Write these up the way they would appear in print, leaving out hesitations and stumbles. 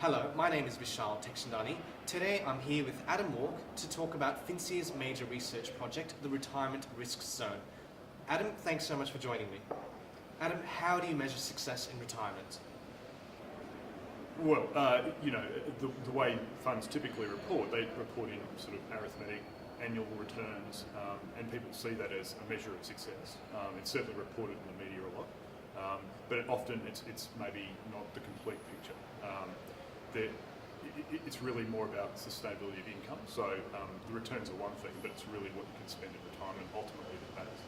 Hello, my name is Vishal Teckchandani. Today I'm here with Adam Walk to talk about FinCEA's major research project, the Retirement Risk Zone. Adam, thanks so much for joining me. Adam, how do you measure success in retirement? Well, the way funds typically report, they report in sort of arithmetic annual returns, and people see that as a measure of success. It's certainly reported in the media a lot, but often it's maybe not the complete picture. It's really more about sustainability of income. So the returns are one thing, but it's really what you can spend in retirement ultimately that matters.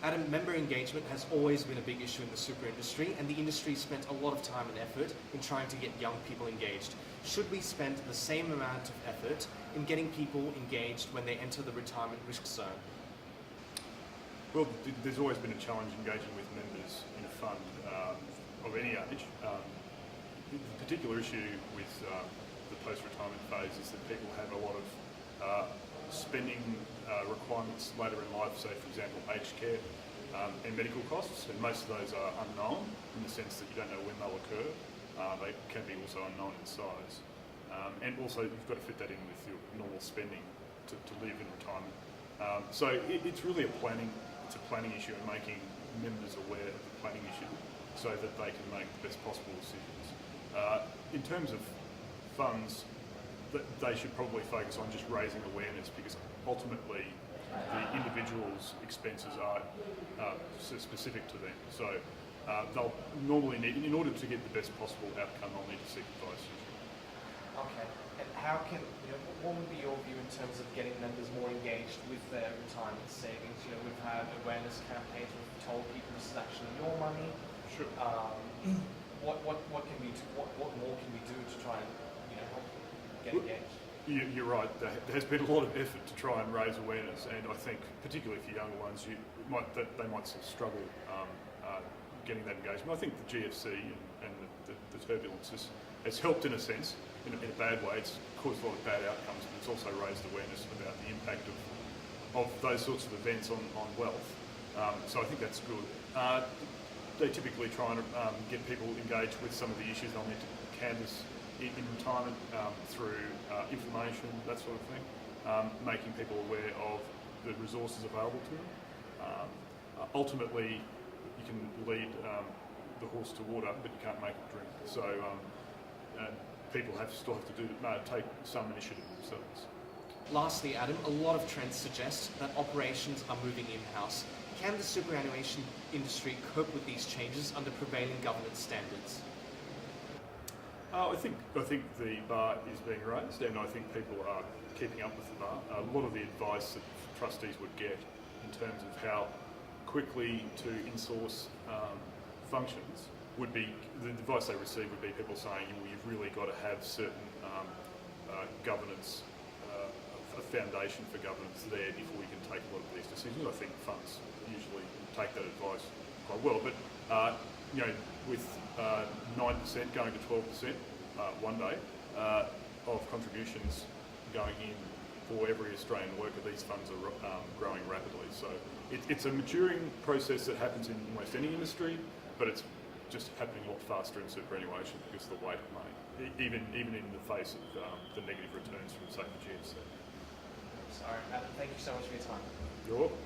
Adam, member engagement has always been a big issue in the super industry, and the industry spent a lot of time and effort in trying to get young people engaged. Should we spend the same amount of effort in getting people engaged when they enter the retirement risk zone? Well, there's always been a challenge engaging with members in a fund of any age. The particular issue with the post-retirement phase is that people have a lot of spending requirements later in life, so for example aged care and medical costs, and most of those are unknown in the sense that you don't know when they'll occur. They can be also unknown in size, and also you've got to fit that in with your normal spending to live in retirement. So it's really a planning issue, and making members aware of the planning issue so that they can make the best possible decisions. In terms of funds, they should probably focus on just raising awareness, because ultimately the individual's expenses are specific to them. So they'll normally need, in order to get the best possible outcome, they'll need to seek advice. Okay, and how can, what would be your view in terms of getting members more engaged with their retirement savings? We've had awareness campaigns, we've told people this is actually your money. Sure. What more can we do to try and help get engaged? You're right. There has been a lot of effort to try and raise awareness, and I think particularly for younger ones, they might sort of struggle getting that engagement. I think the GFC and the turbulence has helped in a sense. In a bad way, it's caused a lot of bad outcomes, but it's also raised awareness about the impact of those sorts of events on wealth. So I think that's good. They typically try and get people engaged with some of the issues they'll need to canvass in retirement through information, that sort of thing, making people aware of the resources available to them. Ultimately, you can lead the horse to water, but you can't make it drink. So people still have to take some initiative themselves. Lastly, Adam, a lot of trends suggest that operations are moving in-house. Can the superannuation industry cope with these changes under prevailing governance standards? I think the bar is being raised, and I think people are keeping up with the bar. A lot of the advice that trustees would get in terms of how quickly to insource functions would be, the advice they receive would be people saying, well, you've really got to have certain governance, a foundation for governance there before we can take a lot of these decisions. I think funds usually take that advice quite well, but with 9% going to 12% one day of contributions going in for every Australian worker, these funds are growing rapidly. So it's a maturing process that happens in almost any industry, but it's just happening a lot faster in superannuation because of the weight of money, even in the face of the negative returns from, say, the GFC. Sorry, Adam, thank you so much for your time. You're welcome.